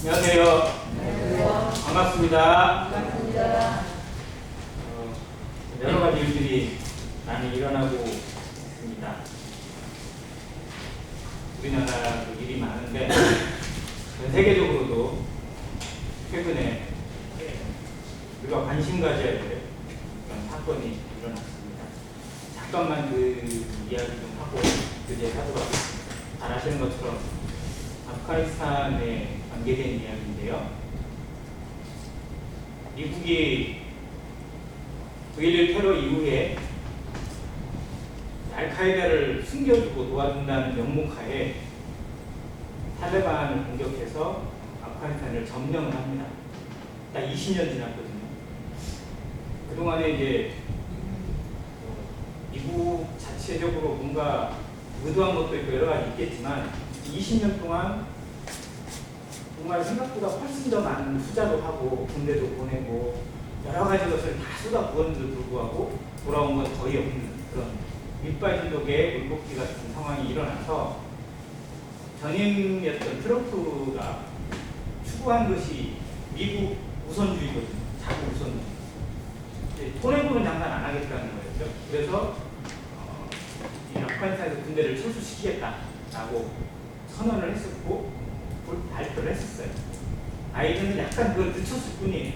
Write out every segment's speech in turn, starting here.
안녕하세요. 안녕하세요. 반갑습니다. 반갑습니다. 여러 가지 일들이 많이 일어나고 있습니다. 우리나라도 일이 많은데 전 세계적으로도 최근에 우리가 관심 가져야 될 그런 사건이 일어났습니다. 잠깐만 그 이야기 좀 하고 이제 하도록 하겠습니다. 잘 아시는 것처럼 아프가니스탄에 관계된 이야기인데요. 미국이 9.11 테러 이후에 알카에다를 숨겨주고 도와준다는 명목하에 탈레반을 공격해서 아프가니스탄을 점령을 합니다. 딱 20년 지났거든요. 그동안에 이제 미국 자체적으로 뭔가 의도한 것도 있고 여러 가지 있겠지만 20년 동안 정말 생각보다 훨씬 더 많은 투자도 하고 군대도 보내고 여러 가지 것을 다 쏟아부었는데도 불구하고 돌아온 건 거의 없는 그런 밑빠진독의 물복기 같은 상황이 일어나서 전임이었던 트럼프가 추구한 것이 미국 우선주의거든요. 자국 우선주의. 손해보는 장난 안 하겠다는 거였죠. 그래서 이 아프가니스탄에서 군대를 철수시키겠다라고 선언을 했었고 발표를 했었어요. 바이든은 약간 그걸 늦췄을 뿐이에요.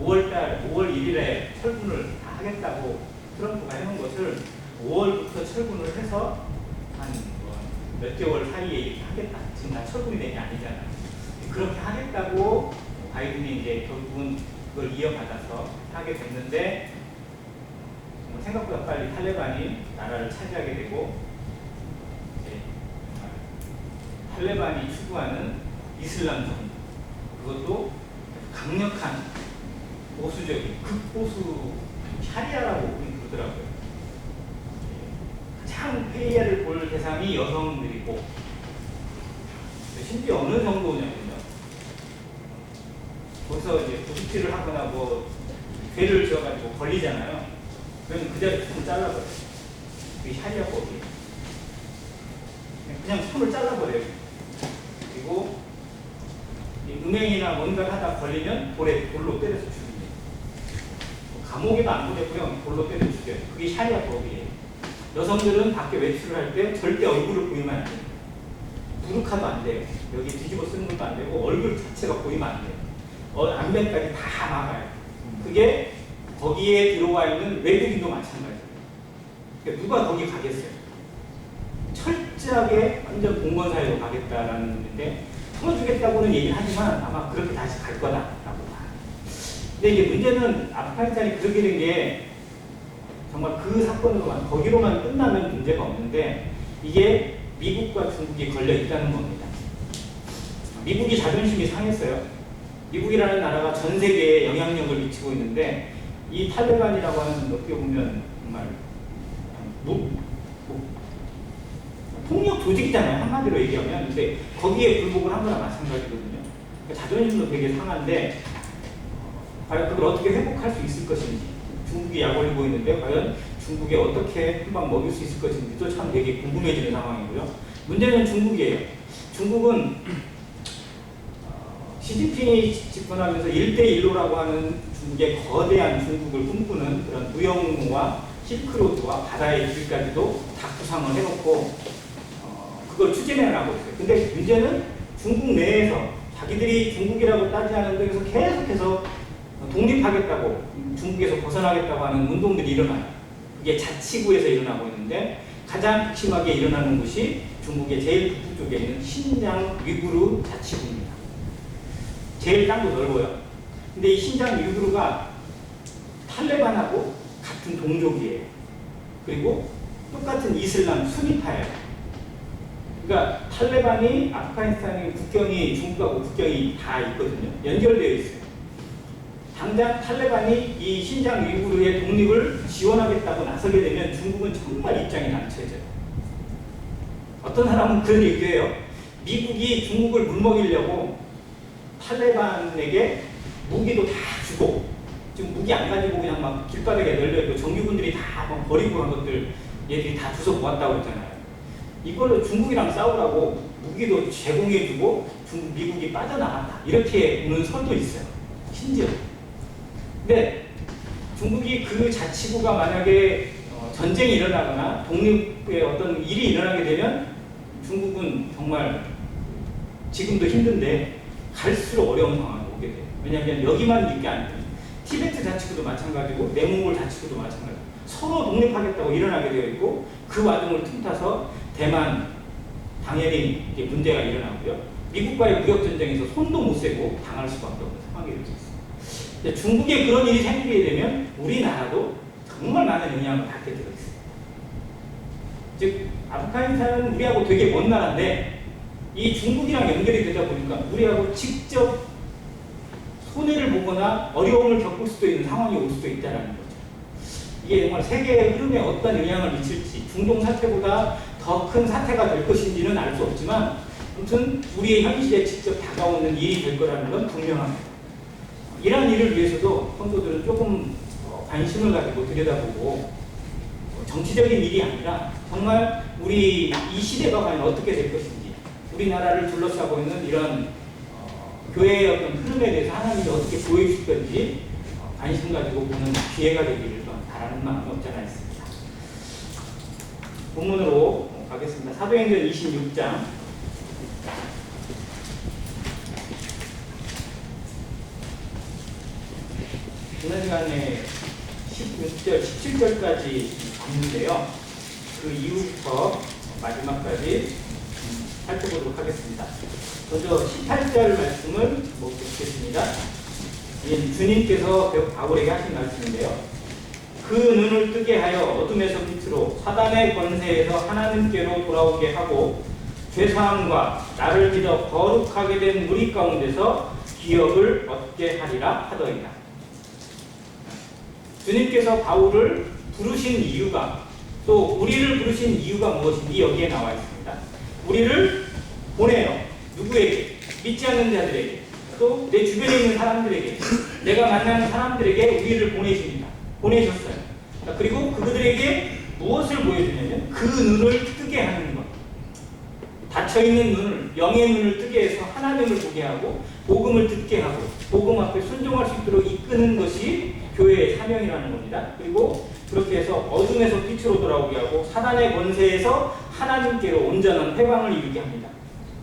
5월 1일에 철군을 다 하겠다고 트럼프가 해놓은 것을 5월부터 철군을 해서 한 몇 개월 사이에 이렇게 하겠다. 지금 다 철군이 된 게 아니잖아요. 그렇게 하겠다고 바이든이 이제 결국은 그걸 이어받아서 하게 됐는데 생각보다 빨리 탈레반이 나라를 차지하게 되고 탈레반이 추구하는 이슬람 정부, 그것도 강력한 보수적인 극보수 샤리아라고 부르더라고요. 가장 폐해를 볼 대상이 여성들이고 심지어 어느 정도냐면요. 거기서 이제 부스피를 하거나 뭐 죄를 지어가지고 걸리잖아요. 그러면 그 자리에 손을 잘라버려요. 그게 샤리아법이에요. 그냥 손을 잘라버려요. 그리고 음행이나 뭔가를 하다 걸리면 돌로 때려서 죽입니다. 감옥에도 안 보내고요. 돌로 때려 죽여요. 그게 샤리아법이에요. 여성들은 밖에 외출을 할 때 절대 얼굴을 보이면 안 돼요. 부르카도 안 돼요. 여기 뒤집어 쓰는 것도 안 되고 얼굴 자체가 보이면 안 돼요. 안면까지 다 막아요. 그게 거기에 들어와 있는 외국인도 마찬가지예요. 그러니까 누가 거기 가겠어요? 철저하게 완전 공무원사회로 가겠다라는 건데 풀어주겠다고는 얘기를 하지만 아마 그렇게 다시 갈 거다라고 봐요. 근데 이제 문제는 아프가니스탄이 그렇게 된 게 정말 그 사건으로만 거기로만 끝나면 문제가 없는데 이게 미국과 중국이 걸려 있다는 겁니다. 미국이 자존심이 상했어요. 미국이라는 나라가 전 세계에 영향력을 미치고 있는데 이 탈레반이라고 하는 어떻게 보면 정말 폭력 조직이잖아요. 한마디로 얘기하면. 근데 거기에 굴복을 한 거나 마찬가지거든요. 그러니까 자존심도 되게 상한데 과연 그걸 어떻게 회복할 수 있을 것인지 중국이 약 올리고 있는데 과연 중국에 어떻게 한방 먹일 수 있을 것인지도 참 되게 궁금해지는 상황이고요. 문제는 중국이에요. 중국은 시진핑이 집권하면서 1대1로라고 하는 중국의 거대한 중국을 꿈꾸는 그런 무역로와 실크로드와 바다의 길까지도 다 구상을 해놓고 그걸 추진해 나가고 있어요. 근데 문제는 중국 내에서 자기들이 중국이라고 따지 않은 데에서 계속해서 독립하겠다고 중국에서 벗어나겠다고 하는 운동들이 일어나요. 그게 자치구에서 일어나고 있는데 가장 극심하게 일어나는 곳이 중국의 제일 북부 쪽에 있는 신장 위구르 자치구입니다. 제일 땅도 넓어요. 근데 이 신장 위구르가 탈레반하고 같은 동족이에요. 그리고 똑같은 이슬람 수니파예요. 그러니까 탈레반이 아프가니스탄의 국경이 중국하고 국경이 다 있거든요. 연결되어 있어요. 당장 탈레반이 이 신장 위구르의 독립을 지원하겠다고 나서게 되면 중국은 정말 입장이 난처해져요. 어떤 사람은 그런 얘기도 해요. 미국이 중국을 물먹이려고 탈레반에게 무기도 다 주고 지금 무기 안 가지고 그냥 막 길바닥에 널려있고 정규군들이 다 버리고 한 것들 얘들이 다 주워 모았다고 했잖아요. 이걸로 중국이랑 싸우라고 무기도 제공해주고 미국이 빠져나간다. 이렇게 보는 설도 있어요. 심지어. 근데 중국이 그 자치구가 만약에 전쟁이 일어나거나 독립의 어떤 일이 일어나게 되면 중국은 정말 지금도 힘든데 갈수록 어려운 상황이 오게 돼요. 왜냐하면 여기만 있게 아니고 티베트 자치구도 마찬가지고 내몽골 자치구도 마찬가지고 서로 독립하겠다고 일어나게 되어 있고 그 와중을 틈타서 대만 당연히 이제 문제가 일어나고요. 미국과의 무역 전쟁에서 손도 못 세고 당할 수밖에 없는 상황이 되었습니다. 중국에 그런 일이 생기게 되면 우리나라도 정말 많은 영향을 받게 되어 있습니다. 즉 아프가니스탄은 우리하고 되게 먼 나라인데 이 중국이랑 연결이 되다 보니까 우리하고 직접 손해를 보거나 어려움을 겪을 수도 있는 상황이 올 수도 있다는 거죠. 이게 정말 세계의 흐름에 어떤 영향을 미칠지 중동 사태보다 더 큰 사태가 될 것인지는 알 수 없지만 아무튼 우리의 현실에 직접 다가오는 일이 될 거라는 건 분명합니다. 이러한 일을 위해서도 성도들은 조금 관심을 가지고 들여다보고 정치적인 일이 아니라 정말 우리 이 시대가 과연 어떻게 될 것인지 우리나라를 둘러싸고 있는 이런 교회의 어떤 흐름에 대해서 하나님이 어떻게 보여주실 건지 관심 가지고 보는 기회가 되기를 바라는 마음이 없지 않아 있습니다. 본문으로 가겠습니다. 사도행전 26장 지난 시간에 16절, 17절까지 봤는데요. 그 이후부터 마지막까지 살펴보도록 하겠습니다. 먼저 18절 말씀을 보겠습니다. 주님께서 바울에게 하신 말씀인데요. 그 눈을 뜨게 하여 어둠에서 빛으로 사단의 권세에서 하나님께로 돌아오게 하고 죄사함과 나를 믿어 거룩하게 된 무리 가운데서 기업을 얻게 하리라 하더이다. 주님께서 바울을 부르신 이유가 또 우리를 부르신 이유가 무엇인지 여기에 나와 있습니다. 우리를 보내요. 누구에게? 믿지 않는 자들에게 또 내 주변에 있는 사람들에게 내가 만나는 사람들에게 우리를 보내셨어요. 그리고 그들에게 무엇을 보여주냐면 그 눈을 뜨게 하는 것. 닫혀있는 눈을 영의 눈을 뜨게 해서 하나님을 보게 하고 복음을 듣게 하고 복음 앞에 순종할 수 있도록 이끄는 것이 교회의 사명이라는 겁니다. 그리고 그렇게 해서 어둠에서 빛으로 돌아오게 하고 사단의 권세에서 하나님께로 온전한 회방을 이루게 합니다.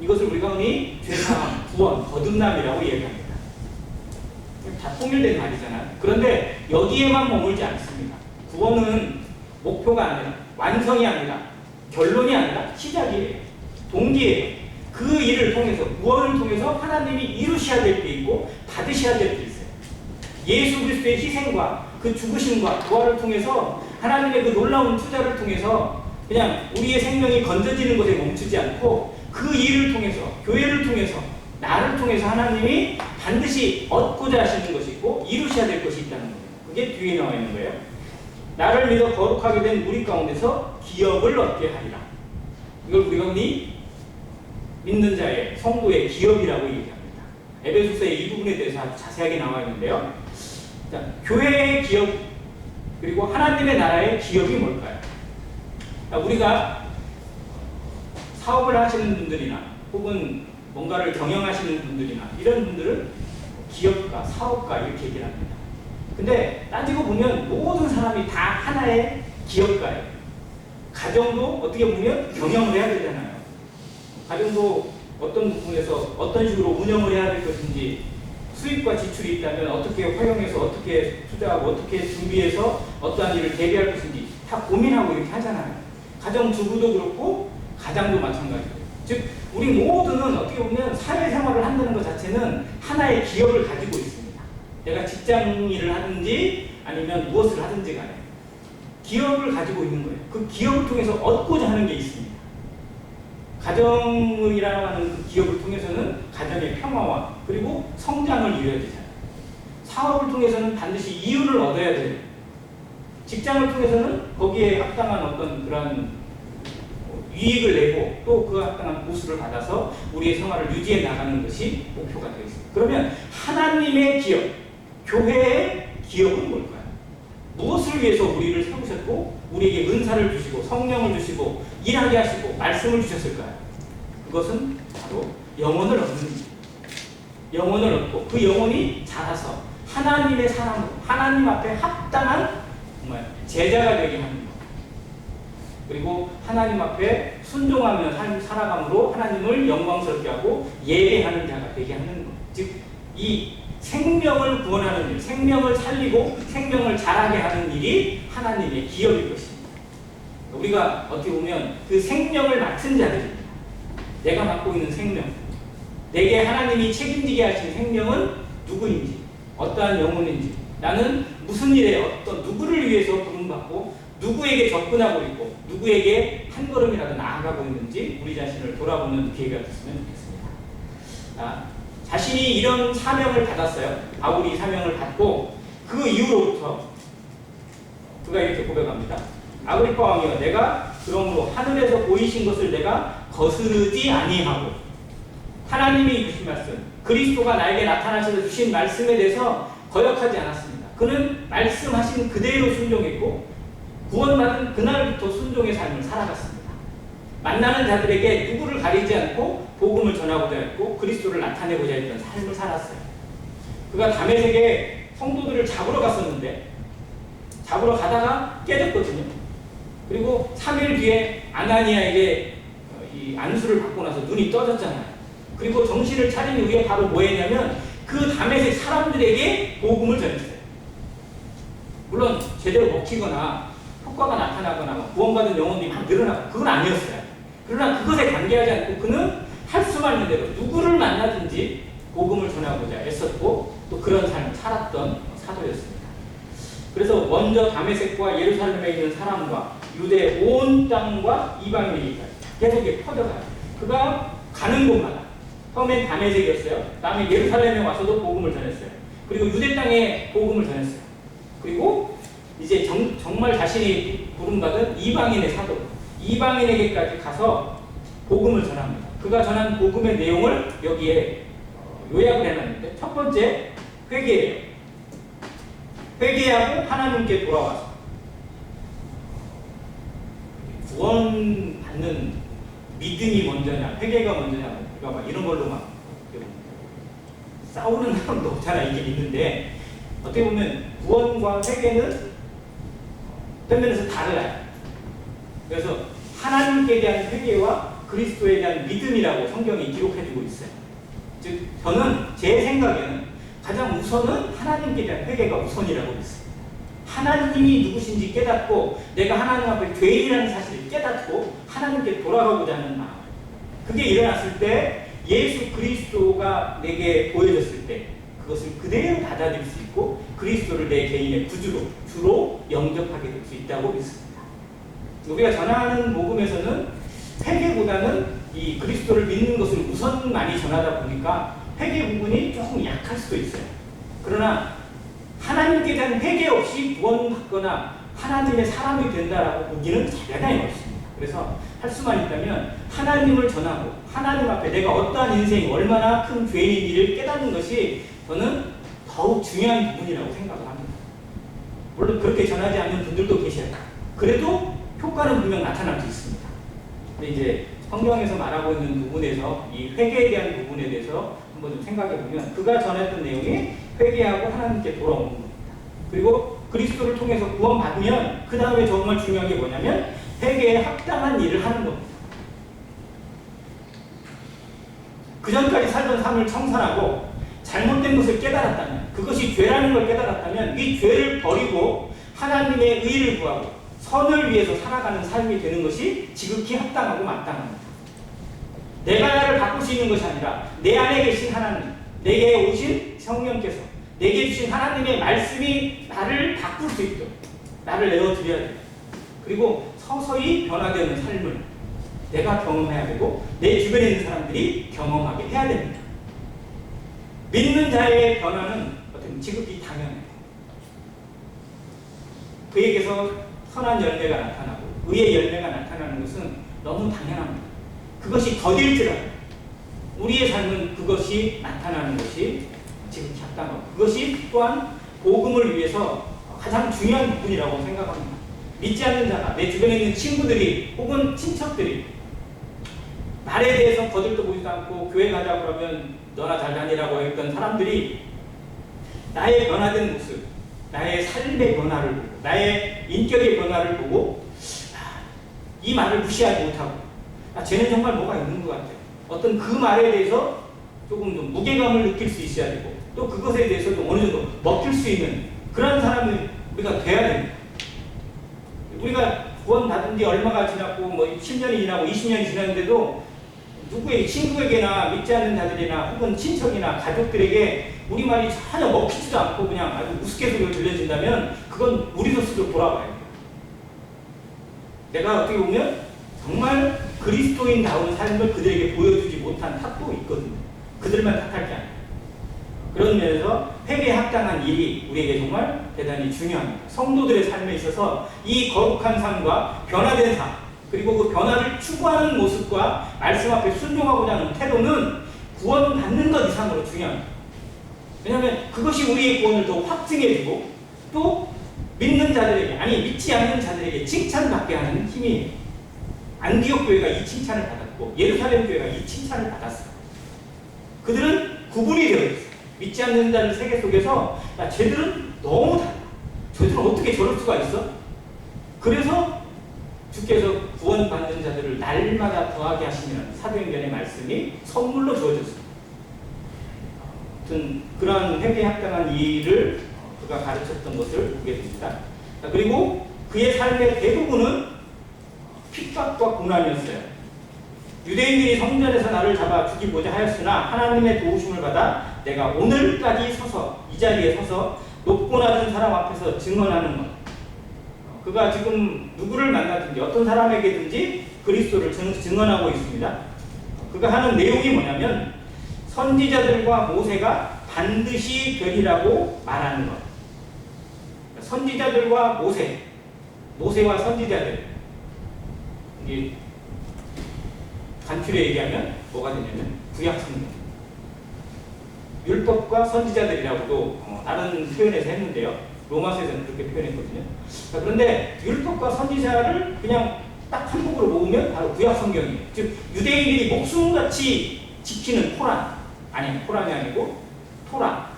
이것을 우리가 흔히 죄사함, 구원, 거듭남이라고 얘기합니다. 다 통일된 말이잖아요. 그런데 여기에만 머물지 않습니다. 구원은 목표가 아니라 완성이 아니라 결론이 아니라 시작이에요. 동기예요. 그 일을 통해서 구원을 통해서 하나님이 이루셔야 될 게 있고 받으셔야 될 게 있어요. 예수 그리스도의 희생과 그 죽으심과 부활을 통해서 하나님의 그 놀라운 투자를 통해서 그냥 우리의 생명이 건져지는 것에 멈추지 않고 그 일을 통해서 교회를 통해서 나를 통해서 하나님이 반드시 얻고자 하시는 것이 있고 이루셔야 될 것이 있다는 거예요. 그게 뒤에 나와 있는 거예요. 나를 믿어 거룩하게 된 무리 가운데서 기업을 얻게 하리라. 이걸 우리가 흔히 믿는 자의 성도의 기업이라고 얘기합니다. 에베소서의 이 부분에 대해서 아주 자세하게 나와 있는데요. 자, 교회의 기업 그리고 하나님의 나라의 기업이 뭘까요? 자, 우리가 사업을 하시는 분들이나 혹은 뭔가를 경영하시는 분들이나 이런 분들은 기업가, 사업가 이렇게 얘기를 합니다. 근데 따지고 보면 모든 사람이 다 하나의 기업가예요. 가정도 어떻게 보면 경영을 해야 되잖아요. 가정도 어떤 부분에서 어떤 식으로 운영을 해야 될 것인지 수입과 지출이 있다면 어떻게 활용해서 어떻게 투자하고 어떻게 준비해서 어떠한 일을 대비할 것인지 다 고민하고 이렇게 하잖아요. 가정주부도 그렇고 가장도 마찬가지예요. 즉 우리 모두는 어떻게 보면 사회생활을 한다는 것 자체는 하나의 기업을 가지고 있습니다. 내가 직장 일을 하든지 아니면 무엇을 하든지 간에 기업을 가지고 있는 거예요. 그 기업을 통해서 얻고자 하는 게 있습니다. 가정이라고 하는 그 기업을 통해서는 가정의 평화와 그리고 성장을 이루어야 되잖아요. 사업을 통해서는 반드시 이윤을 얻어야 돼요. 직장을 통해서는 거기에 합당한 어떤 그런 이익을 내고 또 그 합당한 보수를 받아서 우리의 생활을 유지해 나가는 것이 목표가 되어 있습니다. 그러면 하나님의 기업, 교회의 기업은 뭘까요? 무엇을 위해서 우리를 세우셨고 우리에게 은사를 주시고 성령을 주시고 일하게 하시고 말씀을 주셨을까요? 그것은 바로 영혼을 얻는 일. 영혼을 얻고 그 영혼이 자라서 하나님의 사람으로 하나님 앞에 합당한 정말 제자가 되게 하는 것. 그리고 하나님 앞에 순종하며 살아감으로 하나님을 영광스럽게 하고 예배하는 자가 되게 하는 것. 즉, 이 생명을 구원하는 일, 생명을 살리고 생명을 자라게 하는 일이 하나님의 기업일 것입니다. 우리가 어떻게 보면 그 생명을 맡은 자들입니다. 내가 맡고 있는 생명, 내게 하나님이 책임지게 하신 생명은 누구인지, 어떠한 영혼인지, 나는 무슨 일에 어떤 누구를 위해서 부름받고 누구에게 접근하고 있고 누구에게 한 걸음이라도 나아가고 있는지 우리 자신을 돌아보는 기회가 됐으면 좋겠습니다. 자신이 이런 사명을 받았어요. 바울이 사명을 받고 그 이후로부터 그가 이렇게 고백합니다. 아그리파 왕이여, 내가 그러므로 하늘에서 보이신 것을 내가 거스르지 아니하고 하나님이 주신 말씀, 그리스도가 나에게 나타나셔서 주신 말씀에 대해서 거역하지 않았습니다. 그는 말씀하신 그대로 순종했고 구원받은 그날부터 순종의 삶을 살아갔습니다. 만나는 자들에게 누구를 가리지 않고 복음을 전하고자 했고 그리스도를 나타내고자 했던 삶을 살았어요. 그가 다메섹에 성도들을 잡으러 갔었는데 잡으러 가다가 깨졌거든요. 그리고 3일 뒤에 아나니아에게 이 안수를 받고 나서 눈이 떠졌잖아요. 그리고 정신을 차린 이후에 바로 뭐 했냐면 그 다메섹 사람들에게 복음을 전했어요. 물론 제대로 먹히거나 효과가 나타나거나 구원받은 영혼들이 막 늘어나고 그건 아니었어요. 그러나 그것에 관계하지 않고 그는 할 수만 있는 대로 누구를 만나든지 복음을 전하고자 애썼고 또 그런 삶을 살았던 사도였습니다. 그래서 먼저 다메섹과 예루살렘에 있는 사람과 유대 온 땅과 이방인에게까지 계속 퍼져가요. 그가 가는 곳마다 처음엔 다메섹이었어요. 다음에 예루살렘에 와서도 복음을 전했어요. 그리고 유대 땅에 복음을 전했어요. 그리고 이제 정말 자신이 부름받은 이방인의 사도, 이방인에게까지 가서 복음을 전합니다. 그가 전한 복음의 내용을 여기에 요약을 해놨는데 첫 번째, 회개예요. 회개하고 하나님께 돌아와서 구원받는 믿음이 먼저냐, 회개가 먼저냐, 우리가 막 이런 걸로 막 싸우는 사람도 없잖아. 이게 있는데 어떻게 보면 구원과 회개는 어떤 면에서 달라요. 그래서 하나님께 대한 회개와 그리스도에 대한 믿음이라고 성경이 기록해주고 있어요. 즉 저는 제 생각에는 가장 우선은 하나님께 대한 회개가 우선이라고 믿습니다. 하나님이 누구신지 깨닫고 내가 하나님 앞에 죄인이라는 사실을 깨닫고 하나님께 돌아가고자 하는 마음, 그게 일어났을 때 예수 그리스도가 내게 보여졌을 때 그것을 그대로 받아들일 수 있고 그리스도를 내 개인의 구주로 주로 영접하게 될 수 있다고 믿습니다. 우리가 전하는 복음에서는 회개보다는 이 그리스도를 믿는 것을 우선 많이 전하다 보니까 회개 부분이 조금 약할 수도 있어요. 그러나 하나님께 대한 회개 없이 구원받거나 하나님의 사람이 된다라고 보기는 대단히 어렵습니다. 그래서 할 수만 있다면 하나님을 전하고 하나님 앞에 내가 어떠한 인생이 얼마나 큰 죄인인지를 깨닫는 것이 저는 더욱 중요한 부분이라고 생각을 합니다. 물론 그렇게 전하지 않는 분들도 계셔요. 그래도 효과는 분명 나타날 수 있습니다. 근데 이제 성경에서 말하고 있는 부분에서 이 회개에 대한 부분에 대해서 한번 좀 생각해 보면 그가 전했던 내용이 회개하고 하나님께 돌아오는 겁니다. 그리고 그리스도를 통해서 구원받으면 그 다음에 정말 중요한 게 뭐냐면 회개에 합당한 일을 하는 겁니다. 그 전까지 살던 삶을 청산하고 잘못된 것을 깨달았다면, 그것이 죄라는 걸 깨달았다면 이 죄를 버리고 하나님의 의를 구하고 선을 위해서 살아가는 삶이 되는 것이 지극히 합당하고 마땅합니다. 내가 나를 바꿀 수 있는 것이 아니라 내 안에 계신 하나님, 내게 오신 성령께서 내게 주신 하나님의 말씀이 나를 바꿀 수 있도록 나를 내어드려야 돼요. 그리고 서서히 변화되는 삶을 내가 경험해야 되고 내 주변에 있는 사람들이 경험하게 해야 됩니다. 믿는 자의 변화는 어떤 지극히 당연해요. 그에게서 선한 열매가 나타나고 의의 열매가 나타나는 것은 너무 당연합니다. 그것이 더딜지라도 우리의 삶은 그것이 나타나는 것이 지극히 합당하고 그것이 또한 복음을 위해서 가장 중요한 부분이라고 생각합니다. 믿지 않는 자가 내 주변에 있는 친구들이 혹은 친척들이 말에 대해서 거들떠보지도 않고 교회 가자 그러면 너나 잘 다니라고 했던 사람들이 나의 변화된 모습, 나의 삶의 변화를 보고 나의 인격의 변화를 보고 이 말을 무시하지 못하고 쟤는 정말 뭐가 있는 것 같아요. 어떤 그 말에 대해서 조금 좀 무게감을 느낄 수 있어야 되고 또 그것에 대해서 좀 어느 정도 먹힐 수 있는 그런 사람이 우리가 돼야 됩니다. 우리가 구원 받은 지 얼마가 지났고 뭐 10년이 지나고 20년이 지났는데도 누구에게 친구에게나 믿지 않는 자들이나 혹은 친척이나 가족들에게 우리 말이 전혀 먹히지도 않고 그냥 아주 우스갯소리로 들려진다면 그건 우리 스스로 돌아봐야 돼요. 내가 어떻게 보면 정말 그리스도인다운 삶을 그들에게 보여주지 못한 탓도 있거든요. 그들만 탓할 게 아니에요. 그런 면에서 회개에 합당한 일이 우리에게 정말 대단히 중요합니다. 성도들의 삶에 있어서 이 거룩한 삶과 변화된 삶 그리고 그 변화를 추구하는 모습과 말씀 앞에 순종하고자 하는 태도는 구원받는 것 이상으로 중요합니다. 왜냐하면 그것이 우리의 구원을 더 확증해주고 또 믿는 자들에게 아니 믿지 않는 자들에게 칭찬받게 하는 힘이에요. 안디옥 교회가 이 칭찬을 받았고 예루살렘 교회가 이 칭찬을 받았어요. 그들은 구분이 되어 있어요. 믿지 않는 자들 세계 속에서 야 쟤들은 너무 달라. 쟤들은 어떻게 저럴 수가 있어? 그래서 주께서 구원받는 자들을 날마다 더하게 하시는 사도행전의 말씀이 선물로 주어졌습니다. 아무튼 그러한 회개에 합당한 일을 그가 가르쳤던 것을 보게 됩니다. 그리고 그의 삶의 대부분은 핍박과 고난이었어요. 유대인들이 성전에서 나를 잡아 죽이고자 하였으나 하나님의 도우심을 받아 내가 오늘까지 서서 이 자리에 서서 높고 낮은 사람 앞에서 증언하는 것. 그가 지금 누구를 만나든지 어떤 사람에게든지 그리스도를 증언하고 있습니다. 그가 하는 내용이 뭐냐면 선지자들과 모세가 반드시 되리라고 말하는 것. 선지자들과 모세와 선지자들. 이게 간추려 얘기하면 뭐가 되냐면 구약성경. 율법과 선지자들이라고도 다른 표현에서 했는데요. 로마서에서는 그렇게 표현했거든요. 자, 그런데 율법과 선지자를 그냥 딱 한 복으로 모으면 바로 구약성경이에요. 즉 유대인들이 목숨같이 지키는 토란, 아니 토란이 아니고 토라.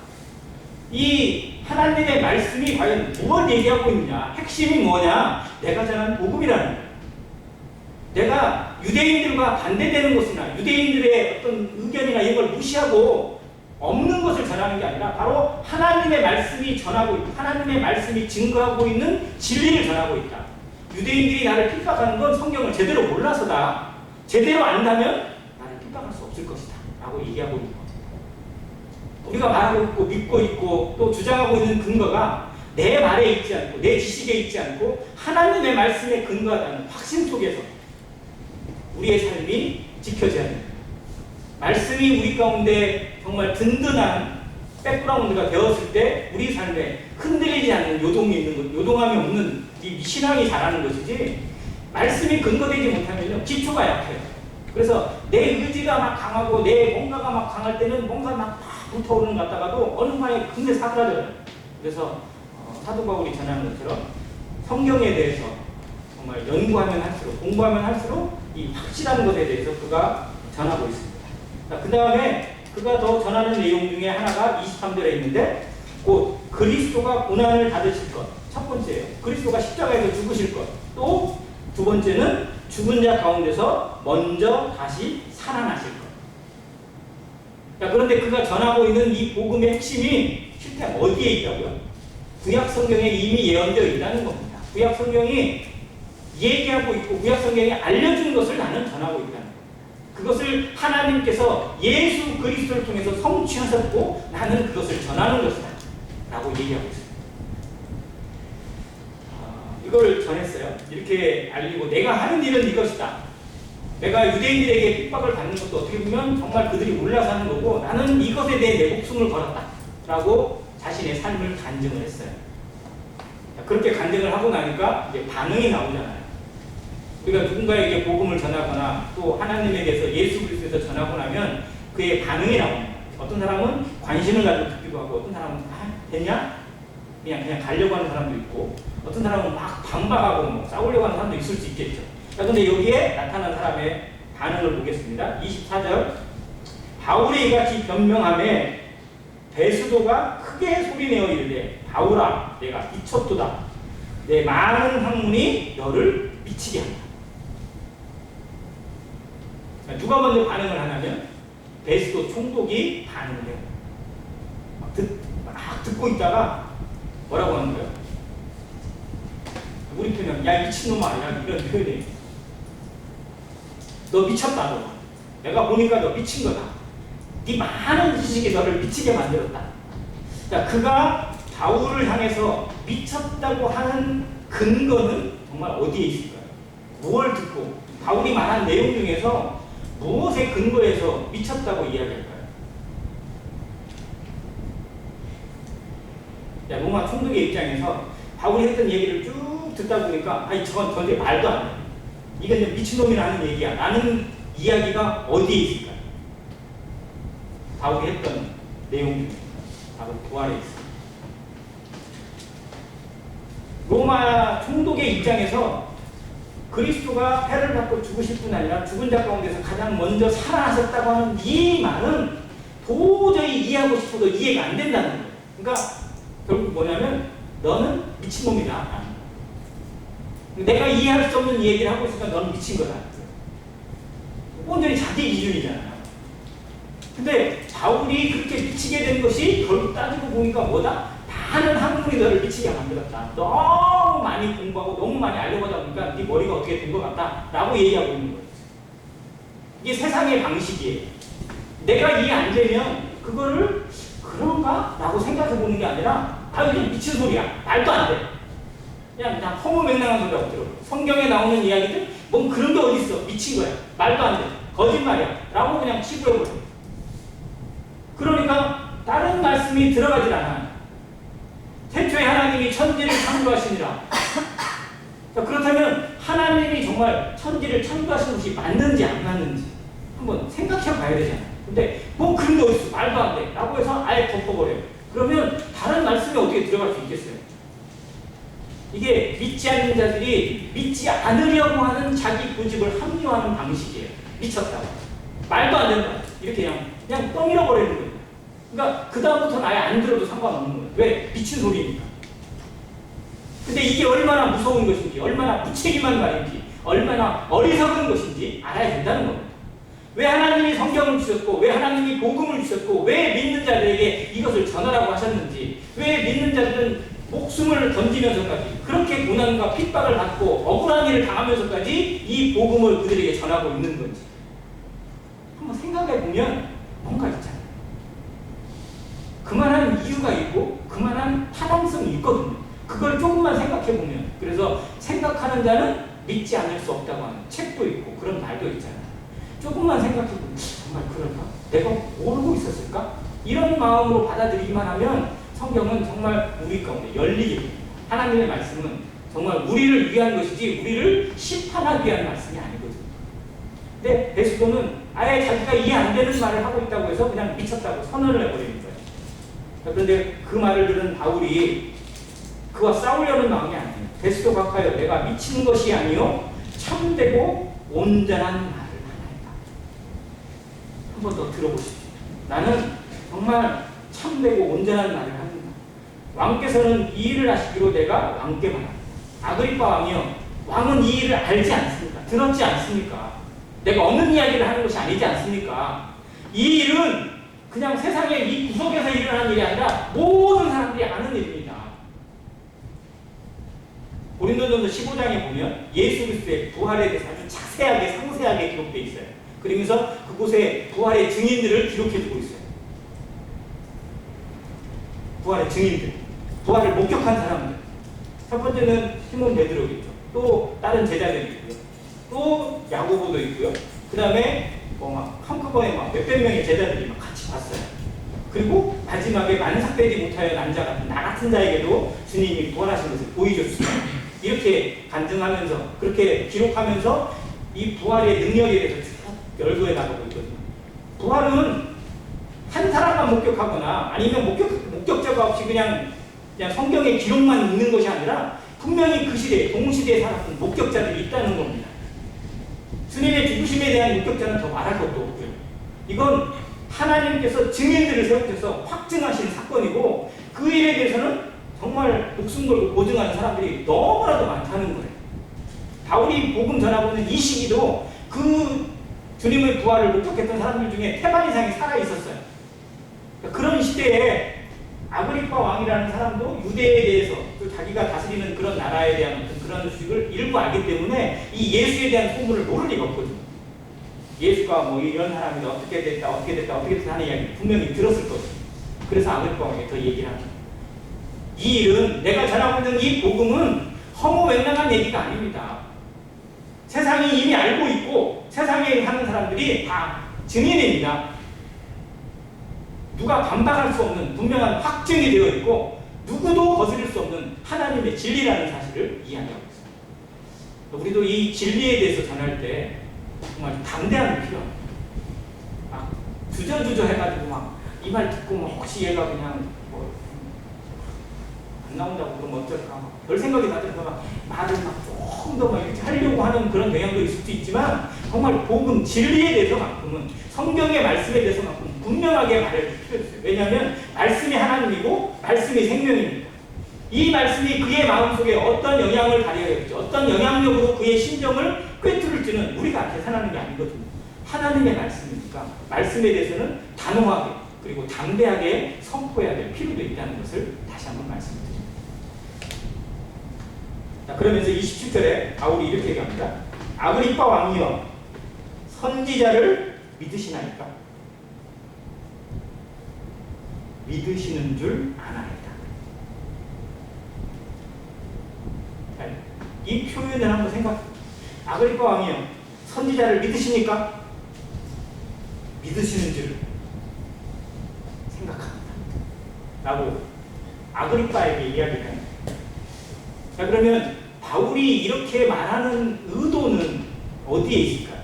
이 하나님의 말씀이 과연 무엇을 얘기하고 있느냐? 핵심이 뭐냐? 내가 전한 복음이라는 거예요. 내가 유대인들과 반대되는 것이나 유대인들의 어떤 의견이나 이런 걸 무시하고 없는 것을 전하는 게 아니라 바로 하나님의 말씀이 전하고 있고 하나님의 말씀이 증거하고 있는 진리를 전하고 있다. 유대인들이 나를 핍박하는 건 성경을 제대로 몰라서다. 제대로 안다면 나를 핍박할 수 없을 것이다. 라고 얘기하고 있는 거죠. 우리가 말하고 있고 믿고 있고 또 주장하고 있는 근거가 내 말에 있지 않고 내 지식에 있지 않고 하나님의 말씀에 근거하다는 확신 속에서 우리의 삶이 지켜져야 됩니다. 말씀이 우리 가운데 정말 든든한 백그라운드가 되었을 때 우리 삶에 흔들리지 않는 요동이 있는 것, 요동함이 없는 이 신앙이 자라는 것이지 말씀이 근거되지 못하면요 기초가 약해요. 그래서 내 의지가 막 강하고 내 뭔가가 막 강할 때는 뭔가 막 불타오르는 것 같다가도 어느 순간에 근데 사그라져요. 그래서 사도 바울이 전하는 것처럼 성경에 대해서 정말 연구하면 할수록 공부하면 할수록 이 확실한 것에 대해서 그가 전하고 있습니다. 그 다음에 그가 더 전하는 내용 중에 하나가 23절에 있는데 곧 그리스도가 고난을 받으실 것. 첫 번째예요. 그리스도가 십자가에서 죽으실 것. 또 두 번째는 죽은 자 가운데서 먼저 다시 살아나실 것. 자, 그런데 그가 전하고 있는 이 복음의 핵심이 실제 어디에 있다고요? 구약 성경에 이미 예언되어 있다는 겁니다. 구약 성경이 얘기하고 있고 구약 성경이 알려준 것을 나는 전하고 있다는 거예요. 그것을 하나님께서 예수 그리스도를 통해서 성취하셨고 나는 그것을 전하는 것이다 라고 얘기하고 있습니다. 이걸 전했어요. 이렇게 알리고 내가 하는 일은 이것이다. 내가 유대인들에게 핍박을 받는 것도 어떻게 보면 정말 그들이 몰라서 하는 거고 나는 이것에 대해 내 목숨을 걸었다 라고 자신의 삶을 간증을 했어요. 그렇게 간증을 하고 나니까 이제 반응이 나오잖아요. 우리가 누군가에게 복음을 전하거나 또 하나님에 대해서 예수 그리스도에서 전하고 나면 그의 반응이 나옵니다. 어떤 사람은 관심을 가지고 듣기도 하고 어떤 사람은 됐냐? 그냥 가려고 하는 사람도 있고 어떤 사람은 막 반박하고 뭐 싸우려고 하는 사람도 있을 수 있겠죠. 그런데 여기에 나타난 사람의 반응을 보겠습니다. 24절. 바울이 이같이 변명하매 베스도가 크게 소리내어 이르되 바울아 내가 미쳤도다. 내 많은 학문이 너를 미치게 한다. 누가 먼저 반응을 하냐면 베스도 총독이 반응을 해요. 막 듣고 있다가 뭐라고 하는 거예요? 우리 표현 야 미친놈아 이런 표현이에요. 너 미쳤다. 너. 내가 보니까 너 미친 거다. 네 많은 지식이 너를 미치게 만들었다. 자, 그가 바울을 향해서 미쳤다고 하는 근거는 정말 어디에 있을까요? 무엇을 듣고 바울이 말한 내용 중에서 무엇에 근거해서 미쳤다고 이야기할까요? 자, 로마 총독의 입장에서 바울이 했던 얘기를 쭉 듣다 보니까 아니 저건 전혀 말도 안 해. 이건 그냥 미친놈이라는 얘기야. 라는 이야기가 어디에 있을까요? 바울이 했던 내용 중에 바로 부활에 있습니다. 로마 총독의 입장에서 그리스도가 해를 받고 죽으실 뿐 아니라 죽은 자 가운데서 가장 먼저 살아나셨다고 하는 이 말은 도저히 이해하고 싶어도 이해가 안 된다는 거예요. 그러니까 결국 뭐냐면 너는 미친놈이다. 내가 이해할 수 없는 얘기를 하고 있으니까 너는 미친 거다. 온전히 자기 기준이잖아요. 근데 바울이 그렇게 미치게 된 것이 결국 따지고 보니까 뭐다? 많은 학문이 너를 미치게 만들었다. 너무 많이 공부하고 너무 많이 알려보다 보니까 네 머리가 어떻게 된 것 같다 라고 얘기하고 있는 거예요. 이게 세상의 방식이에요. 내가 이해 안 되면 그거를 그런가? 라고 생각해 보는 게 아니라 아 이게 미친 소리야. 말도 안 돼. 그냥 허무맹랑한 소리라고 들어. 성경에 나오는 이야기들 뭔 그런 게 어디 있어. 미친 거야. 말도 안 돼. 거짓말이야. 라고 그냥 치부해버려. 그러니까 다른 말씀이 들어가질 않아요. 태초에 하나님이 천지를 창조하시니라. 그렇다면 하나님이 정말 천지를 창조하신 것이 맞는지 안 맞는지 한번 생각해 봐야 되잖아요. 근데 뭐 그런 게 어딨어. 말도 안 돼. 라고 해서 아예 덮어버려요. 그러면 다른 말씀이 어떻게 들어갈 수 있겠어요? 이게 믿지 않는 자들이 믿지 않으려고 하는 자기 고집을 합리화하는 방식이에요. 미쳤다고. 말도 안 된다. 이렇게 그냥 떠밀어 버리는 거예요. 그러니까 그 다음부터는 아예 안 들어도 상관없는 거예요. 왜? 미친 소리니까. 근데 이게 얼마나 무서운 것인지, 얼마나 무책임한 말인지, 얼마나 어리석은 것인지 알아야 된다는 겁니다. 왜 하나님이 성경을 주셨고, 왜 하나님이 복음을 주셨고, 왜 믿는 자들에게 이것을 전하라고 하셨는지, 왜 믿는 자들은 목숨을 던지면서까지 그렇게 고난과 핍박을 받고 억울한 일을 당하면서까지 이 복음을 그들에게 전하고 있는 건지 한번 생각해 보면 뭔가 있잖아요. 그만한 이유가 있고 그만한 타당성이 있거든요. 그걸 조금만 생각해 보면, 그래서 생각하는 자는 믿지 않을 수 없다고 하는 책도 있고 그런 말도 있잖아요. 조금만 생각해 보면 정말 그럴까? 내가 모르고 있었을까? 이런 마음으로 받아들이기만 하면 성경은 정말 우리 가운데 열리게 됩니다. 하나님의 말씀은 정말 우리를 위한 것이지 우리를 심판하기 위한 말씀이 아니거든요. 근데 베스도는 아예 자기가 이해 안 되는 말을 하고 있다고 해서 그냥 미쳤다고 선언을 해버리는 거예요. 그런데 그 말을 들은 바울이 그와 싸우려는 마음이 아니에요. 베스도가 하여 내가 미친 것이 아니요 참되고 온전한 말을 하나이다. 한 번 더 들어보십시오. 나는 정말 참되고 온전한 말을 합니다. 왕께서는 이 일을 하시기로 내가 왕께 말합니다. 아그리파 왕이요, 왕은 이 일을 알지 않습니까? 들었지 않습니까? 내가 어느 이야기를 하는 것이 아니지 않습니까? 이 일은 그냥 세상의 이 구석에서 일어나는 일이 아니라 모든 사람들이 아는 일입니다. 고린도전서 15장에 보면 예수 그리스도의 부활에 대해서 아주 자세하게 상세하게 기록되어 있어요. 그러면서 그곳에 부활의 증인들을 기록해두고 있어요. 부활의 증인들, 부활을 목격한 사람들. 첫 번째는 시몬 베드로겠죠. 또 다른 제자들이 있고요. 또 야고보도 있고요. 그 다음에 한꺼번에 몇백 명의 제자들이 같이 봤어요. 그리고 마지막에 만삭되지 못하여 난 자 같은 나 같은 자에게도 주님이 부활하신 것을 보여줬습니다. 이렇게 간증하면서 그렇게 기록하면서 이 부활의 능력에 대해서 쭉 열거해 나가고 있거든요. 부활은 한 사람만 목격하거나 아니면 목격자가 없이 그냥 성경의 기록만 있는 것이 아니라 분명히 그 시대에 동시대에 살았던 목격자들이 있다는 겁니다. 주님의 죽으심에 대한 목격자는 더 말할 것도 없고요. 이건 하나님께서 증인들을 세우셔서 확증하신 사건이고 그 일에 대해서는 정말 목숨 걸고 보증하는 사람들이 너무나도 많다는 거예요. 바울이 복음 전하고 있는 이 시기도 그 주님의 부활을 목격했던 사람들 중에 태반 이상이 살아 있었어요. 그런 시대에 아그리파 왕이라는 사람도 유대에 대해서 또 자기가 다스리는 그런 나라에 대한 어떤 그런 수식을 일부 알기 때문에 이 예수에 대한 소문을 모를 리가 없거든요. 예수가 뭐 이런 사람이 어떻게 됐다 하는 이야기 분명히 들었을 거거든요. 그래서 아그리파 왕이 더 얘기를 합니다. 이 일은 내가 전하고 있는 이 복음은 허무맹랑한 얘기가 아닙니다. 세상이 이미 알고 있고 세상에 하는 사람들이 다 증인입니다. 누가 반박할 수 없는 분명한 확증이 되어 있고 누구도 거스릴 수 없는 하나님의 진리라는 사실을 이야기하고 있습니다. 우리도 이 진리에 대해서 전할 때 정말 담대함이 필요합니다. 막 주저주저 해가지고 막 이 말 듣고 막 혹시 얘가 그냥 뭐 안 나온다고 그러면 어떨까 별 생각이 다 들어서 막 말을 막 조금 더 막 이렇게 하려고 하는 그런 경향도 있을 수 있지만 정말 복음 진리에 대해서만큼은 성경의 말씀에 대해서만큼 분명하게 말해줄 필요가 있어요. 왜냐하면 말씀이 하나님이고 말씀이 생명입니다. 이 말씀이 그의 마음속에 어떤 영향을 발휘하겠지 어떤 영향력으로 그의 심정을 꿰뚫을지는 우리가 계산하는 게 아니거든요. 하나님의 말씀이니까 말씀에 대해서는 단호하게 그리고 담대하게 선포해야 될 필요도 있다는 것을 다시 한번 말씀드립니다. 자, 그러면서 27절에 바울이 이렇게 얘기합니다. 아그리파 왕이여 선지자를 믿으시나이까? 믿으시는 줄 아나이다. 이 표현을 한번 생각해. 아그리파 왕이여 선지자를 믿으십니까? 믿으시는 줄 생각합니다. 라고 아그리파에게 이야기를 해요. 자, 그러면 바울이 이렇게 말하는 의도는 어디에 있을까요?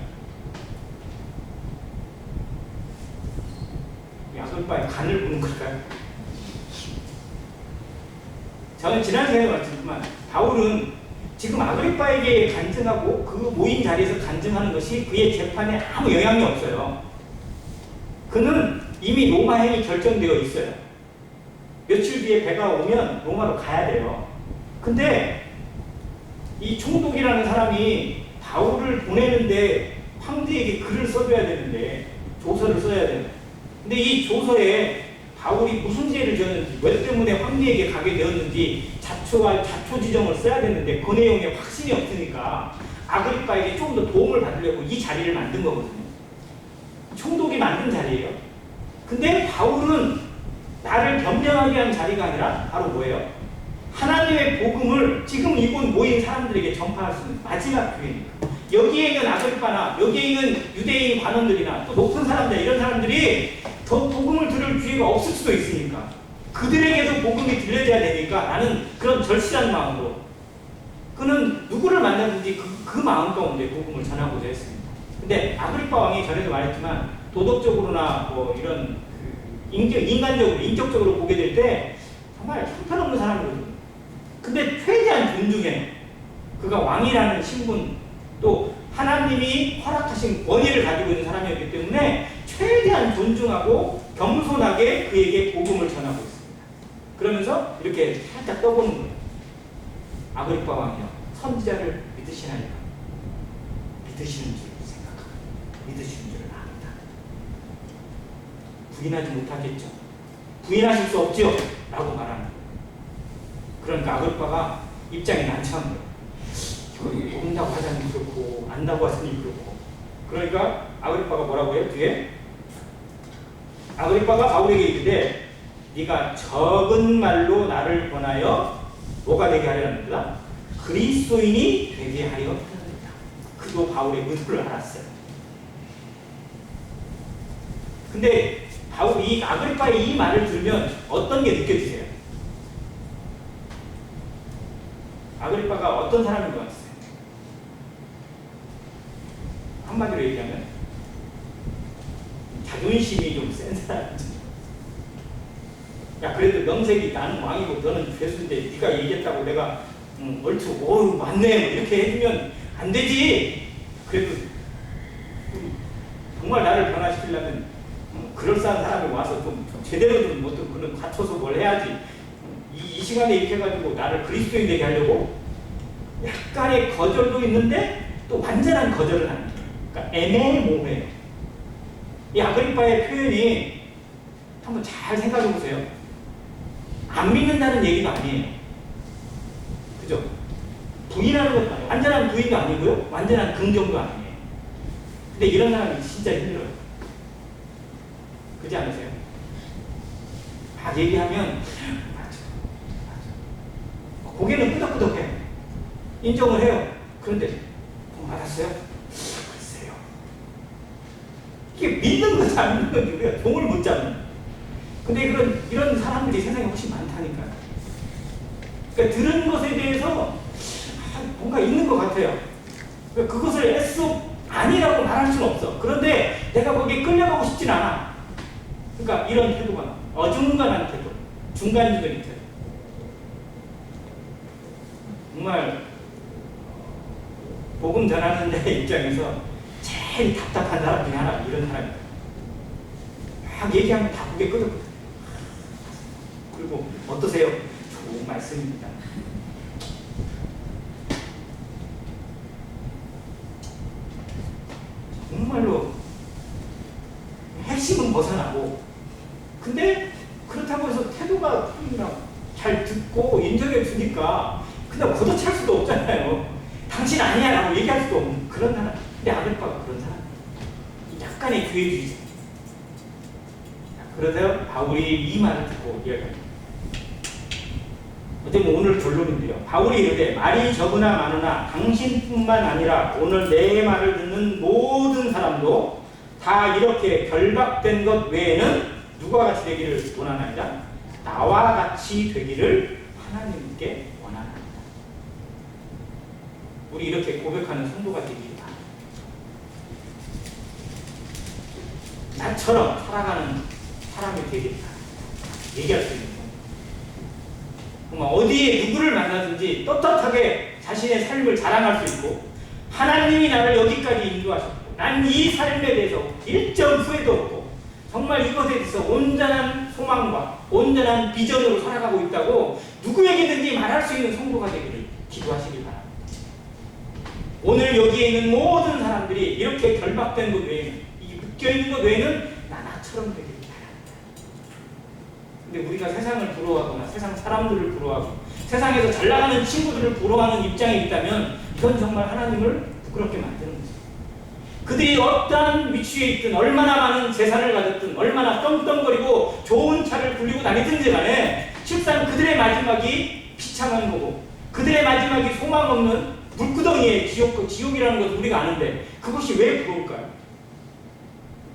아그리파의 간을 보는 걸까요? 저는 지난 시간에 말했지만 바울은 지금 아그리파에게 간증하고 그 모인 자리에서 간증하는 것이 그의 재판에 아무 영향이 없어요. 그는 이미 로마행이 결정되어 있어요. 며칠 뒤에 배가 오면 로마로 가야 돼요. 근데 이 총독이라는 사람이 바울을 보내는데 황제에게 글을 써줘야 되는데 조서를 써야 돼요. 근데 이 조서에 바울이 무슨 죄를 지었는지 왜 때문에 황제에게 가게 되었는지 자초 지정을 써야 되는데 그 내용에 확신이 없으니까 아그리파에게 좀 더 도움을 받으려고 이 자리를 만든 거거든요. 총독이 만든 자리예요. 근데 바울은 나를 변명하게 한 자리가 아니라 바로 뭐예요? 하나님의 복음을 지금 이곳 모인 사람들에게 전파할 수 있는 마지막 기회입니다. 여기에 있는 아그리파나 여기에 있는 유대인 관원들이나 또 높은 사람들 이런 사람들이 더 복음을 들을 기회가 없을 수도 있으니까 그들에게도 복음이 들려져야 되니까 나는 그런 절실한 마음으로 그는 누구를 만나든지 그 마음 가운데 복음을 전하고자 했습니다. 근데 아그리파 왕이 전에도 말했지만 도덕적으로나 뭐 이런 인간적으로 인격적으로 보게 될 때 정말 형편없는 사람이거든요. 근데 최대한 존중해요. 그가 왕이라는 신분 또 하나님이 허락하신 권위를 가지고 있는 사람이었기 때문에 최대한 존중하고 겸손하게 그에게 복음을 전하고 있습니다. 그러면서 이렇게 살짝 떠보는 거예요. 아그리파 왕이요 선지자를 믿으시나이까? 믿으시는 줄 생각합니다. 믿으시는 줄 압니다. 부인하지 못하겠죠. 부인하실 수 없죠. 라고 말하는 거예요. 그러니까 아그리파가 입장이 난처한 거예요. 모른다고 하자니 그렇고 안다고 하자니 그렇고 그러니까 아그리파가 뭐라고 해요? 뒤에 아그리파가 바울에게 이르되 네가 적은 말로 나를 권하여 뭐가 되게 하려는가? 그리스도인이 되게 하려 합니다. 그도 바울의 의도를 알았어요. 근데 바울이 아그리파의 이 말을 들으면 어떤 게 느껴지세요? 아그리파가 어떤 사람인 것 같으세요? 한마디로 얘기하면 자존심이 좀 센 사람이죠. 야 그래도 명색이 나는 왕이고 너는 죄수인데 네가 얘기했다고 내가 얼추 맞네 뭐 이렇게 해주면 안 되지. 그래도 정말 나를 변화시키려면 그럴싸한 사람이 와서 좀 제대로 좀 어떤 그런 갖춰서 뭘 해야지. 이 시간에 이렇게 해가지고 나를 그리스도인 되게 하려고 약간의 거절도 있는데 또 완전한 거절은 아니에요. 그러니까 애매모호해요. 이 아그리파의 표현이 한번 잘 생각해 보세요. 안 믿는다는 얘기도 아니에요. 그죠? 부인하는 것도 아니에요. 완전한 부인도 아니고요. 완전한 긍정도 아니에요. 근데 이런 사람이 진짜 힘들어요. 그렇지 않으세요? 막 얘기하면 맞아. 고개는 끄덕끄덕해요. 인정을 해요. 그런데 돈 받았어요? 글쎄요. 이게 믿는 거지 안 믿는 거지. 우리가 종을 못 잡는. 근데 이런 사람들이 세상에 훨씬 많다니까요. 그러니까 들은 것에 대해서 뭔가 있는 것 같아요. 그러니까 그것을 애써 아니라고 말할 수는 없어. 그런데 내가 거기에 끌려가고 싶진 않아. 그러니까 이런 태도가 나와. 어중간한 태도, 중간중간인 태도. 정말 복음 전하는 데 입장에서 제일 답답한 사람 중에 하나, 이런 사람이다. 막 얘기하면 다 고개 끄덕끄덕. 그리고 어떠세요? 좋은 말씀입니다. 정말로 핵심은 벗어나고, 근데 그렇다고 해서 태도가 그냥 잘 듣고 인정해 주니까 그냥 걷어찰 수도 없잖아요. 당신 아니야 라고 얘기할 수도 없는 그런 사람. 근데 아들빠가 그런 사람. 약간의 교회주의자. 그래서 바울이 이 말을 듣고 이야기합니다. 어쩌면 오늘 결론인데요. 바울이 이르되 말이 적으나 많으나 당신뿐만 아니라 오늘 내 말을 듣는 모든 사람도 다 이렇게 결박된 것 외에는 누가 같이 되기를 원하나이다? 나와 같이 되기를 하나님께 원하나이다. 우리 이렇게 고백하는 성도가 되기를 바랍니다. 나처럼 살아가는 사람이 되기를 바랍니다. 얘기할 수 있는 거. 정말 어디에 누구를 만나든지 떳떳하게 자신의 삶을 자랑할 수 있고, 하나님이 나를 여기까지 인도하셨고 난 이 삶에 대해서 일점 후회도 없고 정말 이것에 대해서 온전한 소망과 온전한 비전으로 살아가고 있다고 누구에게든지 말할 수 있는 성도가 되기를 기도하시기 바랍니다. 오늘 여기에 있는 모든 사람들이 이렇게 결박된 것 외에는, 이 묶여있는 것 외에는 나처럼 되기를 바랍니다. 근데 우리가 세상을 부러워하거나 세상 사람들을 부러워하고 세상에서 잘 나가는 친구들을 부러워하는 입장에 있다면 이건 정말 하나님을 부끄럽게 만드는 거죠. 그들이 어떠한 위치에 있든 얼마나 많은 재산을 가졌든 얼마나 떵떵거리고 좋은 차를 굴리고 다니든지 간에 실상 그들의 마지막이 비참한 거고 그들의 마지막이 소망 없는 물구덩이의 지옥이라는 것을 우리가 아는데 그것이 왜 부러울까요?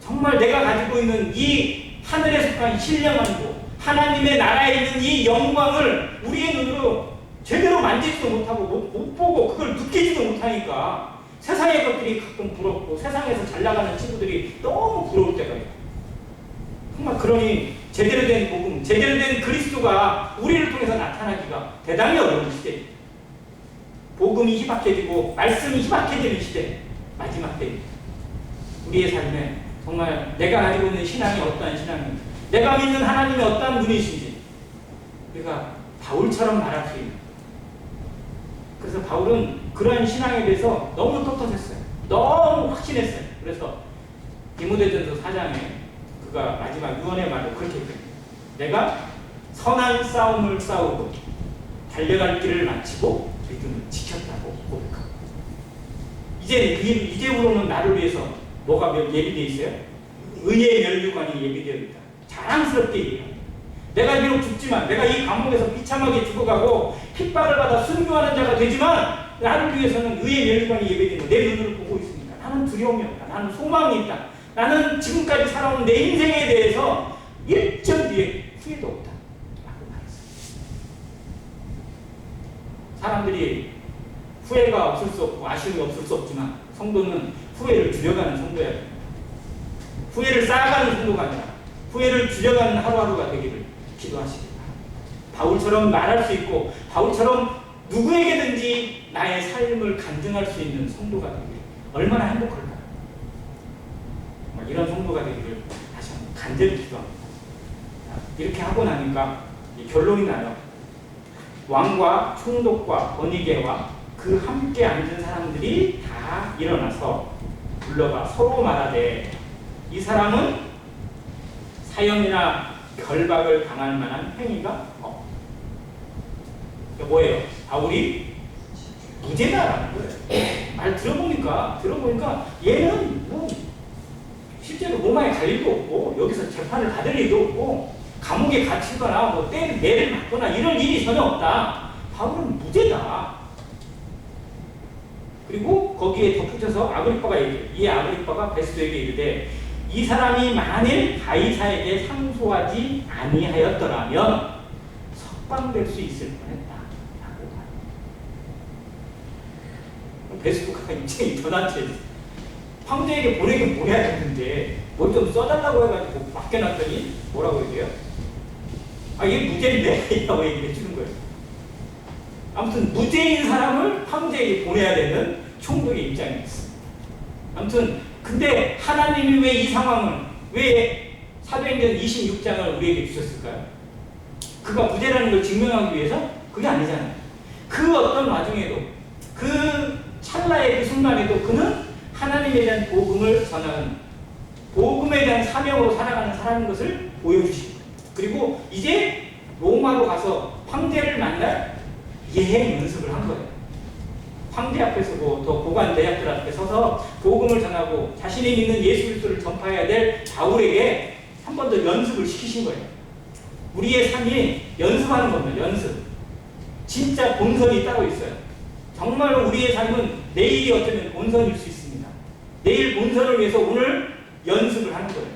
정말 내가 가지고 있는 이 하늘에 속한 신령함도 하나님의 나라에 있는 이 영광을 우리의 눈으로 제대로 만지지도 못하고 못 보고 그걸 느끼지도 못하니까 세상의 것들이 가끔 부럽고 세상에서 잘 나가는 친구들이 너무 부러울 때가 있고, 정말 그러니 제대로 된 복음, 제대로 된 그리스도가 우리를 통해서 나타나기가 대단히 어려운 시대입니다. 복음이 희박해지고 말씀이 희박해지는 시대, 마지막 때입니다. 우리의 삶에 정말 내가 가지고 있는 신앙이 어떠한 신앙인지, 내가 믿는 하나님이 어떠한 분이신지 우리가 바울처럼 말할 수 있는. 그래서 바울은 그러한 신앙에 대해서 너무 떳떳했어요. 너무 확신했어요. 그래서 디모데전서 4장에 그가 마지막 유언의 말로 그렇게 했거든요. 내가 선한 싸움을 싸우고 달려갈 길을 마치고 믿음을 지켰다고 고백하고, 이제부로는 나를 위해서 뭐가 예비되어 있어요? 의의 면류관이 예비되어 있다. 자랑스럽게 얘기합니다. 내가 비록 죽지만, 내가 이 감옥에서 비참하게 죽어가고 핍박을 받아 순교하는 자가 되지만 나를 위해서는 의의 면류관이 예비되고 내 눈으로 보고 있으니까 나는 두려움이 없다. 나는 소망이 있다. 나는 지금까지 살아온 내 인생에 대해서 일점 뒤에 후회도 없다. 라고 말했어요. 사람들이 후회가 없을 수 없고 아쉬움이 없을 수 없지만 성도는 후회를 줄여가는 성도야 됩니다. 후회를 쌓아가는 성도가 아니라 후회를 줄여가는 하루하루가 되기를 기도하시기 바랍니다. 바울처럼 말할 수 있고 바울처럼 누구에게든지 나의 삶을 간증할 수 있는 성도가 되기를 얼마나 행복할까요? 이런 성도가 되기를 다시 한번 간절히 기도합니다. 이렇게 하고 나니까 결론이 나요. 왕과 총독과 번이게와 그 함께 앉은 사람들이 다 일어나서 불러가 서로 말하되 이 사람은 사형이나 결박을 당할 만한 행위가 없다. 뭐예요? 바울이 무죄다라는 거예요. 말 들어보니까 얘는 뭐 실제로 로마에 갈 일도 없고 여기서 재판을 받을 일도 없고 감옥에 갇히거나 뭐 매를 맞거나 이런 일이 전혀 없다. 바울은 무죄다. 그리고 거기에 덧붙여서 아그리빠가 얘기해요. 이 아그리빠가 베스도에게 이르되 이 사람이 만일 가이사에게 상소하지 아니하였더라면 석방될 수 있을 뻔했다. 라고 말합니다. 베스도가 입장이 변한채 황제에게 보내긴 보내야 되는데 뭘 좀 써달라고 해가지고 맡겨놨더니 뭐라고 얘기해요? 얘 무죄인데? 라고 얘기를 해주는 거예요. 아무튼 무죄인 사람을 황제에게 보내야 되는 총독의 입장이 있습니다. 아무튼 근데 하나님이 왜 이 상황을 왜 사도행전 26장을 우리에게 주셨을까요? 그가 무죄라는 걸 증명하기 위해서? 그게 아니잖아요. 그 어떤 와중에도 그 찰나의 그 순간에도 그는 하나님에 대한 복음을 전하는 복음에 대한 사명으로 살아가는 사람인 것을 보여주시고 그리고 이제 로마로 가서 황제를 만날 예행 연습을 한 거예요. 황제 앞에 서고 더 고관 대학들 앞에 서서 복음을 전하고 자신이 믿는 예수 그리스도를 전파해야 될 바울에게 한 번 더 연습을 시키신 거예요. 우리의 삶이 연습하는 겁니다. 연습. 진짜 본선이 따로 있어요. 정말로 우리의 삶은 내일이 어쩌면 본선일 수 있습니다. 내일 본선을 위해서 오늘 연습을 하는 거예요.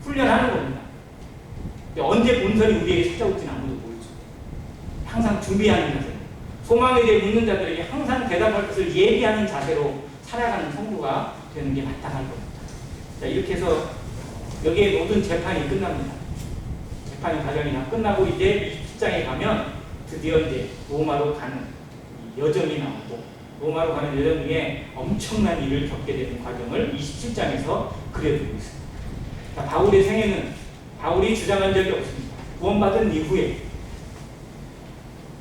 훈련하는 겁니다. 언제 본선이 우리에게 찾아올지는 아무도 모르죠. 항상 준비하는 자세. 소망에 대해 묻는 자들에게 항상 대답할 것을 예비하는 자세로 살아가는 성도가 되는 게 마땅할 겁니다. 자, 이렇게 해서 여기에 모든 재판이 끝납니다. 재판의 과정이 다 끝나고 이제 20장에 가면 드디어 이제 로마로 가는 여정이 나오고 로마로 가는 여정 중에 엄청난 일을 겪게 되는 과정을 27장에서 그려두고 있습니다. 자, 바울의 생애는 바울이 주장한 적이 없습니다. 구원받은 이후에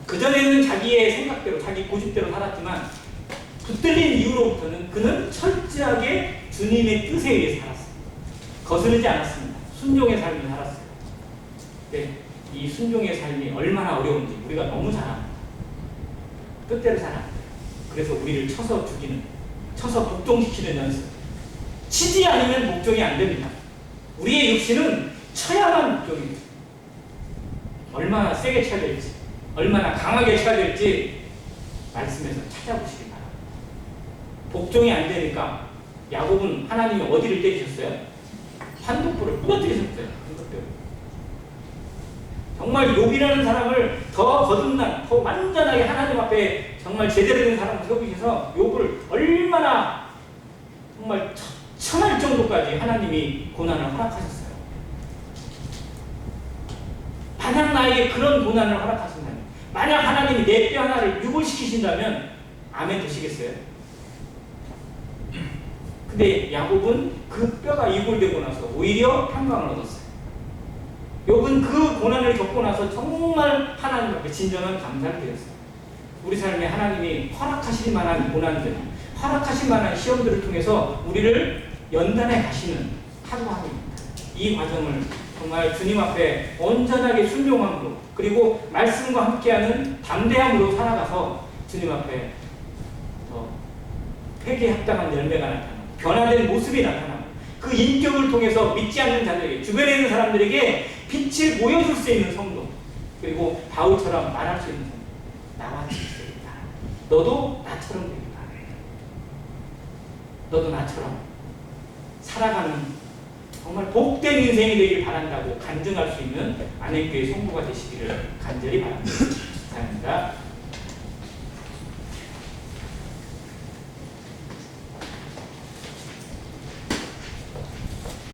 그전에는 자기의 생각대로 자기 고집대로 살았지만 붙들린 이후로부터는 그는 철저하게 주님의 뜻에 의해 살았습니다. 거스르지 않았습니다. 순종의 삶을 살았어요. 네, 이 순종의 삶이 얼마나 어려운지 우리가 너무 잘 압니다. 뜻대로 살아요. 그래서 우리를 쳐서 죽이는, 쳐서 복종시키는 연습. 치지 않으면 복종이 안 됩니다. 우리의 육신은 쳐야만 복종입니다. 얼마나 세게 쳐야 될지, 얼마나 강하게 쳐야 될지 말씀에서 찾아보시기 바랍니다. 복종이 안 되니까 야곱은 하나님이 어디를 때리셨어요? 환독불을 부러뜨리셨어요. 정말 욥이라는 사람을 더 거듭난, 더 완전하게 하나님 앞에 정말 제대로 된 사람을 세우셔서 욥을 얼마나 정말 천할 정도까지 하나님이 고난을 허락하셨어요. 만약 나에게 그런 고난을 허락하신다면, 만약 하나님이 내 뼈 하나를 유골시키신다면 아멘 되시겠어요? 근데 야곱은 그 뼈가 유골되고 나서 오히려 평강을 얻었어요. 욥은 그 고난을 겪고 나서 정말 하나님 앞에 진정한 감사를 드렸어요. 우리 삶에 하나님이 허락하실 만한 고난들, 허락하실 만한 시험들을 통해서 우리를 연단해 가시는 하루하루입니다. 이 과정을 정말 주님 앞에 온전하게 순종함으로 그리고 말씀과 함께하는 담대함으로 살아가서 주님 앞에 더 회개에 합당한 열매가 나타나고 변화된 모습이 나타나고 그 인격을 통해서 믿지 않는 자들에게 주변에 있는 사람들에게 빛을 보여줄 수 있는 성도 그리고 바울처럼 말할 수 있는 성도 나와 같이 있으리 바랍니다. 너도 나처럼 되길 바랍니다. 너도 나처럼 살아가는 정말 복된 인생이 되길 바란다고 간증할 수 있는 안행교회 성도가 되시기를 간절히 바랍니다. 감사합니다.